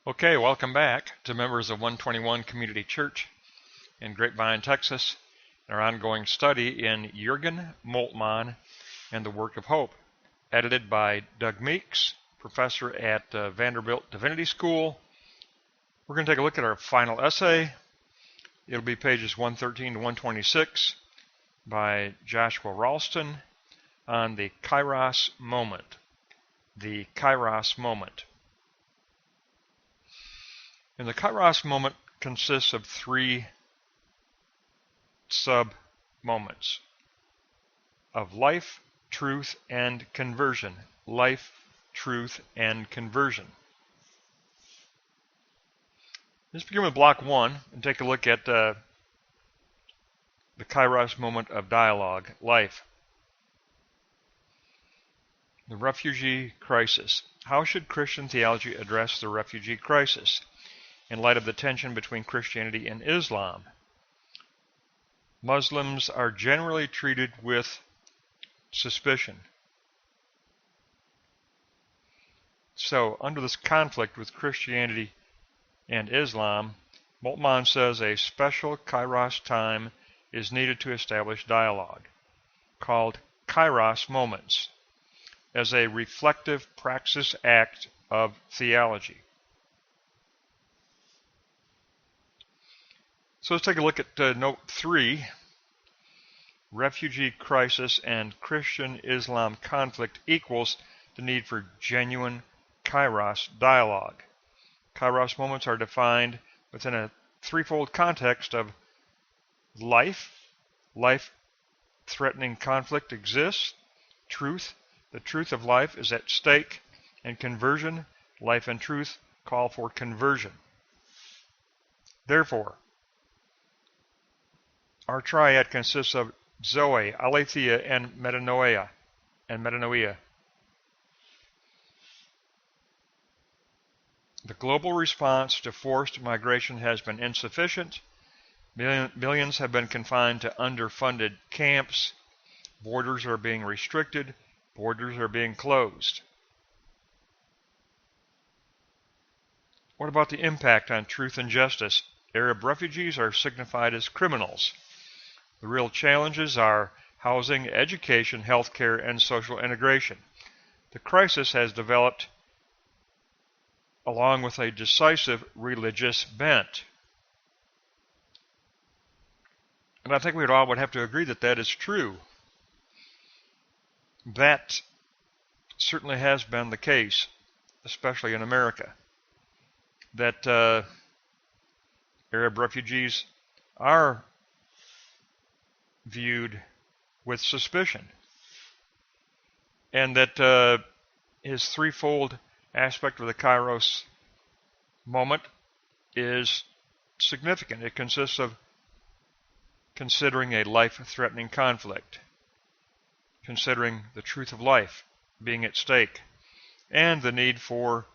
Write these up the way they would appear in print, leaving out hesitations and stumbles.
Okay, welcome back to members of 121 Community Church in Grapevine, Texas, and our ongoing study in Jürgen Moltmann and the Work of Hope, edited by Doug Meeks, professor at Vanderbilt Divinity School. We're going to take a look at our final essay. It'll be pages 113 to 126 by Joshua Ralston on the Kairos moment. The Kairos moment. And the Kairos moment consists of three sub-moments of life, truth, and conversion. Life, truth, and conversion. Let's begin with block 1 and take a look at the Kairos moment of dialogue, life. The refugee crisis. How should Christian theology address the refugee crisis in light of the tension between Christianity and Islam? Muslims are generally treated with suspicion. So, under this conflict with Christianity and Islam, Moltmann says a special Kairos time is needed to establish dialogue, called Kairos moments, as a reflective praxis act of theology. So let's take a look at note 3. Refugee crisis and Christian-Islam conflict equals the need for genuine Kairos dialogue. Kairos moments are defined within a threefold context of life. Life-threatening conflict exists. Truth. The truth of life is at stake. And conversion. Life and truth call for conversion. Therefore, our triad consists of Zoe, Aletheia, and metanoia. The global response to forced migration has been insufficient. Millions have been confined to underfunded camps. Borders are being restricted. Borders are being closed. What about the impact on truth and justice? Arab refugees are signified as criminals. The real challenges are housing, education, healthcare, and social integration. The crisis has developed along with a decisive religious bent. And I think we all would have to agree that that is true. That certainly has been the case, especially in America, that Arab refugees are viewed with suspicion, and that his threefold aspect of the Kairos moment is significant. It consists of considering a life-threatening conflict, considering the truth of life being at stake, and the need for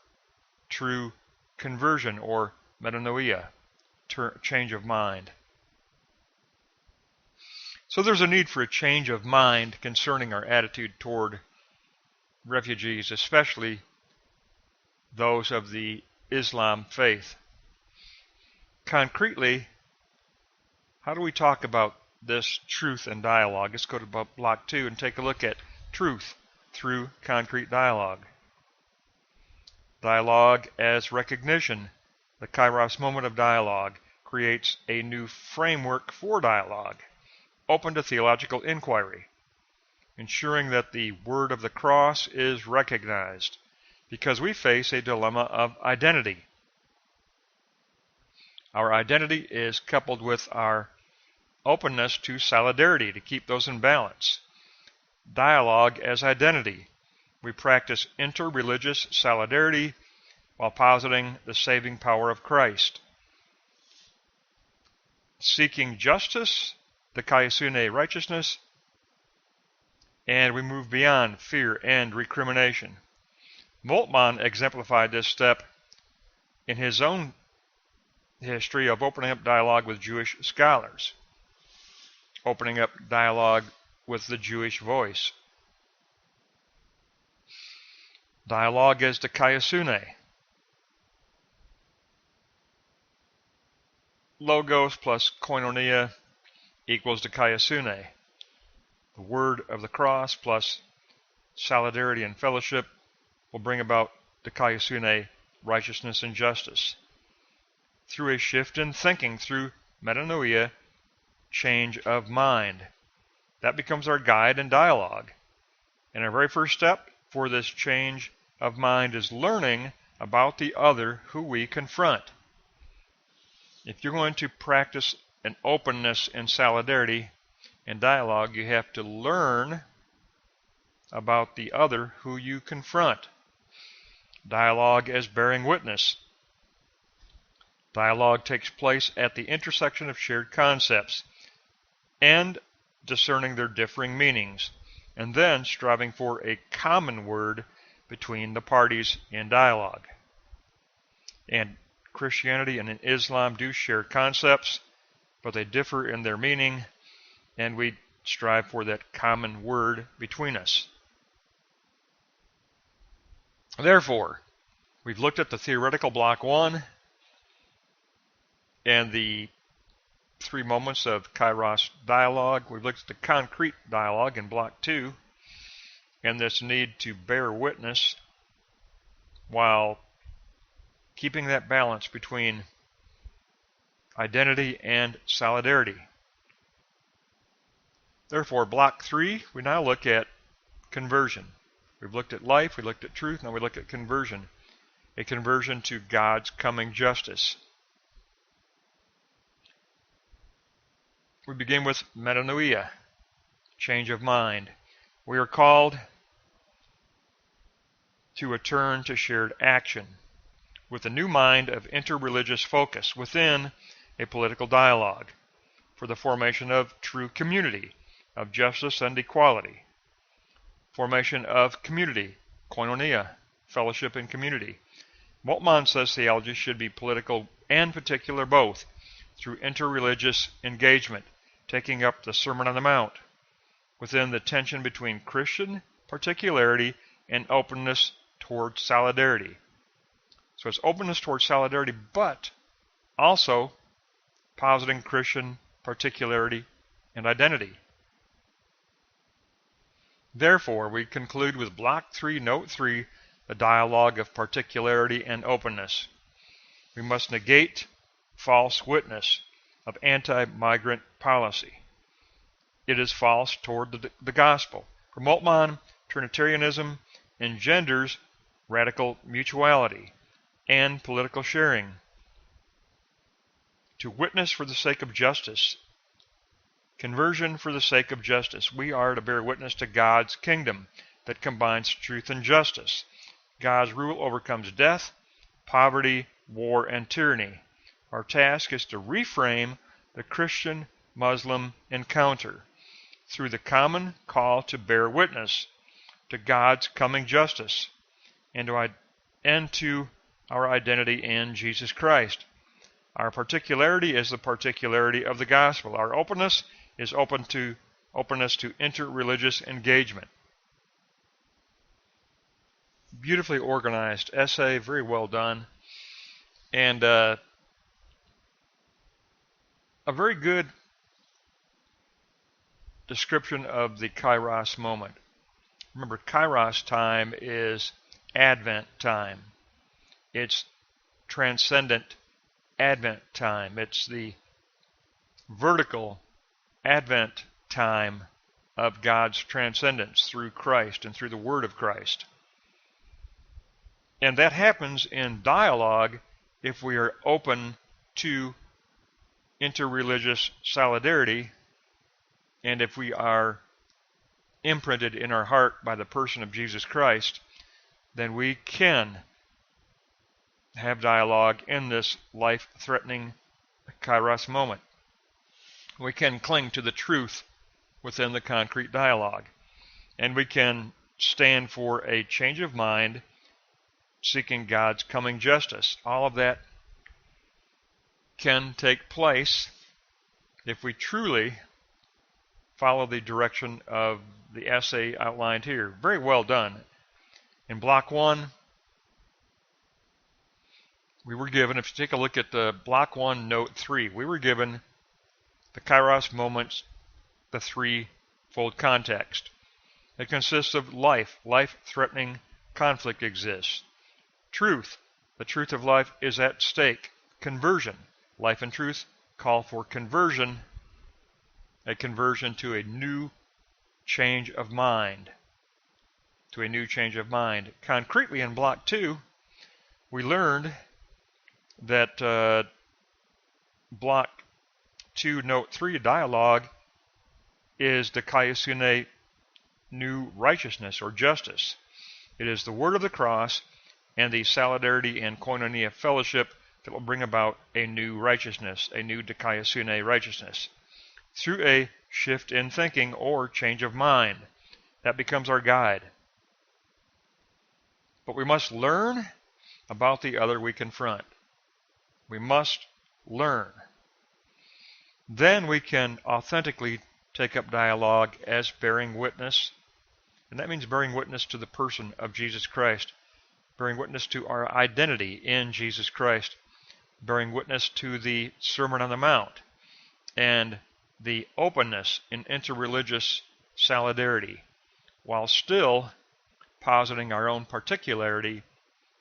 true conversion or metanoia, change of mind. So there's a need for a change of mind concerning our attitude toward refugees, especially those of the Islam faith. Concretely, how do we talk about this truth and dialogue? Let's go to block 2 and take a look at truth through concrete dialogue. Dialogue as recognition. The Kairos moment of dialogue creates a new framework for dialogue, open to theological inquiry, ensuring that the word of the cross is recognized, because we face a dilemma of identity. Our identity is coupled with our openness to solidarity to keep those in balance. Dialogue as identity. We practice inter-religious solidarity while positing the saving power of Christ. Seeking justice, the kaiosune righteousness, and we move beyond fear and recrimination. Moltmann exemplified this step in his own history of opening up dialogue with Jewish scholars, opening up dialogue with the Jewish voice. Dialogue as the kaiosune. logos plus koinonia equals dikaiosune. The word of the cross plus solidarity and fellowship will bring about dikaiosune, righteousness and justice. Through a shift in thinking, through metanoia, change of mind. That becomes our guide and dialogue. And our very first step for this change of mind is learning about the other who we confront. If you're going to practice an openness and solidarity and dialogue, you have to learn about the other who you confront. Dialogue as bearing witness. Dialogue takes place at the intersection of shared concepts and discerning their differing meanings, and then striving for a common word between the parties in dialogue. And Christianity and Islam do share concepts, but they differ in their meaning, and we strive for that common word between us. Therefore, we've looked at the theoretical block 1 and the 3 moments of Kairos dialogue. We've looked at the concrete dialogue in block 2 and this need to bear witness while keeping that balance between identity and solidarity. Therefore, block 3, we now look at conversion. We've looked at life, we looked at truth, now we look at conversion. A conversion to God's coming justice. We begin with metanoia, change of mind. We are called to a turn to shared action with a new mind of interreligious focus within a political dialogue for the formation of true community, of justice and equality. Formation of community, koinonia, fellowship and community. Moltmann says theology should be political and particular both, through interreligious engagement, taking up the Sermon on the Mount, within the tension between Christian particularity and openness towards solidarity. So it's openness towards solidarity, but also positing Christian particularity and identity. Therefore, we conclude with Block 3, Note 3, the dialogue of particularity and openness. We must negate false witness of anti-migrant policy. It is false toward the gospel. For Moltmann, Trinitarianism engenders radical mutuality and political sharing. To witness for the sake of justice, conversion for the sake of justice, we are to bear witness to God's kingdom that combines truth and justice. God's rule overcomes death, poverty, war, and tyranny. Our task is to reframe the Christian-Muslim encounter through the common call to bear witness to God's coming justice and to our identity in Jesus Christ. Our particularity is the particularity of the gospel. Our openness is openness to interreligious engagement. Beautifully organized essay, very well done, and a very good description of the Kairos moment. Remember, Kairos time is Advent time. It's transcendent Advent time. It's the vertical Advent time of God's transcendence through Christ and through the Word of Christ. And that happens in dialogue if we are open to interreligious solidarity and if we are imprinted in our heart by the person of Jesus Christ, then we can have dialogue in this life-threatening Kairos moment. We can cling to the truth within the concrete dialogue, and we can stand for a change of mind, seeking God's coming justice. All of that can take place if we truly follow the direction of the essay outlined here. Very well done. In Block 1, we were given, if you take a look at the Block 1, Note 3, we were given the Kairos moments, the threefold context. It consists of life. Life-threatening conflict exists. Truth. The truth of life is at stake. Conversion. Life and truth call for conversion, a conversion to a new change of mind. To a new change of mind. Concretely in Block 2, we learned that Block 2, Note 3, dialogue, is the dikaiosune, new righteousness or justice. It is the word of the cross and the solidarity and koinonia fellowship that will bring about a new righteousness, a new dikaiosune righteousness, through a shift in thinking or change of mind. That becomes our guide. But we must learn about the other we confront. We must learn. Then we can authentically take up dialogue as bearing witness, and that means bearing witness to the person of Jesus Christ, bearing witness to our identity in Jesus Christ, bearing witness to the Sermon on the Mount, and the openness in interreligious solidarity, while still positing our own particularity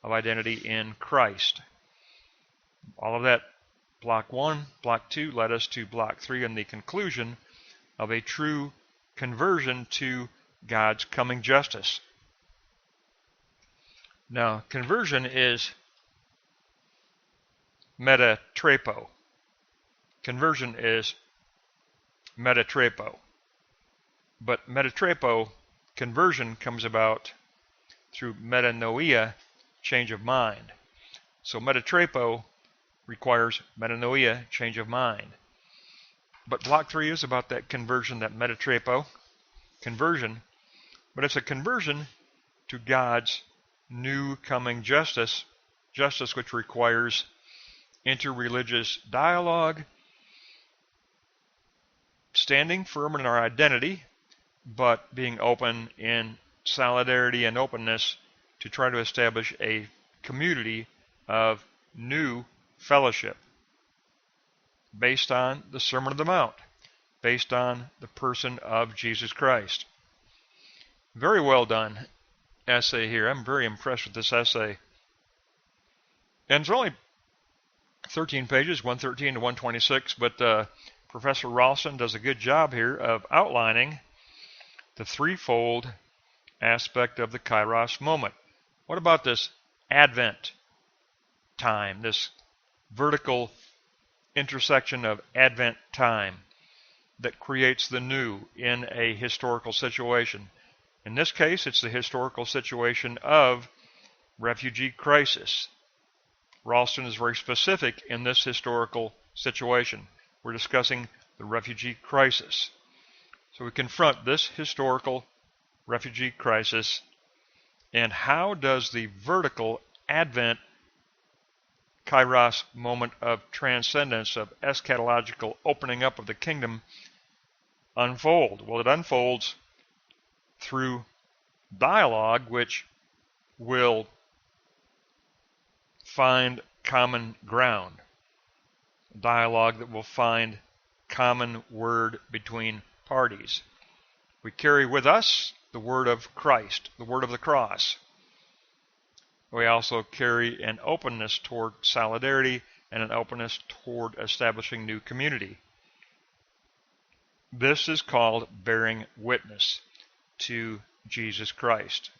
of identity in Christ. All of that, Block 1, Block 2, led us to Block 3 and the conclusion of a true conversion to God's coming justice. Now, conversion is metatrepo. Conversion is metatrepo. But metatrepo, conversion, comes about through metanoia, change of mind. So metatrepo requires metanoia, change of mind. But Block 3 is about that conversion, that metatrepo, conversion. But it's a conversion to God's new coming justice, justice which requires interreligious dialogue, standing firm in our identity, but being open in solidarity and openness to try to establish a community of new fellowship based on the Sermon on the Mount, based on the person of Jesus Christ. Very well done essay here. I'm very impressed with this essay. And it's only 13 pages, 113 to 126, but Professor Ralston does a good job here of outlining the threefold aspect of the Kairos moment. What about this Advent time, this vertical intersection of Advent time that creates the new in a historical situation? In this case, it's the historical situation of refugee crisis. Ralston is very specific in this historical situation. We're discussing the refugee crisis. So we confront this historical refugee crisis, and how does the vertical Advent Kairos moment of transcendence, of eschatological opening up of the kingdom unfold? Well, it unfolds through dialogue which will find common ground. Dialogue that will find common word between parties. We carry with us the word of Christ, the word of the cross. We also carry an openness toward solidarity and an openness toward establishing new community. This is called bearing witness to Jesus Christ.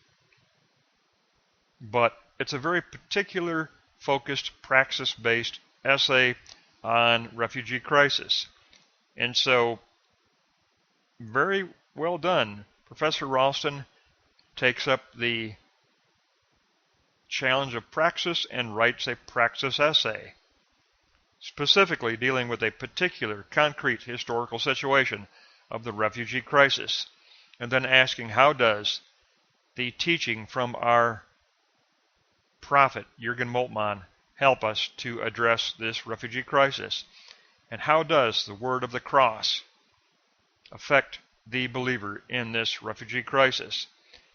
But it's a very particular, focused, praxis-based essay on refugee crisis. And so, very well done. Professor Ralston takes up the challenge of praxis and writes a praxis essay, specifically dealing with a particular, concrete historical situation of the refugee crisis, and then asking, how does the teaching from our prophet, Jürgen Moltmann, help us to address this refugee crisis? And how does the word of the cross affect the believer in this refugee crisis?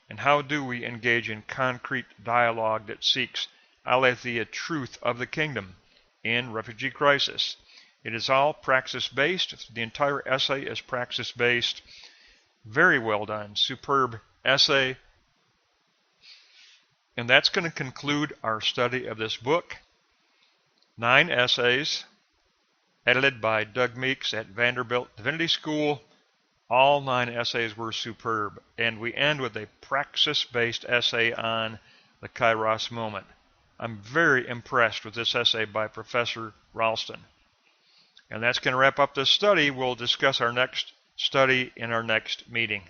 And how do we engage in concrete dialogue that seeks Aletheia truth of the kingdom in refugee crisis. It is all praxis-based. The entire essay is praxis-based. Very well done. Superb essay. And that's going to conclude our study of this book. 9 essays, edited by Doug Meeks at Vanderbilt Divinity School. All 9 essays were superb. And we end with a praxis-based essay on the Kairos moment. I'm very impressed with this essay by Professor Ralston. And that's going to wrap up this study. We'll discuss our next study in our next meeting.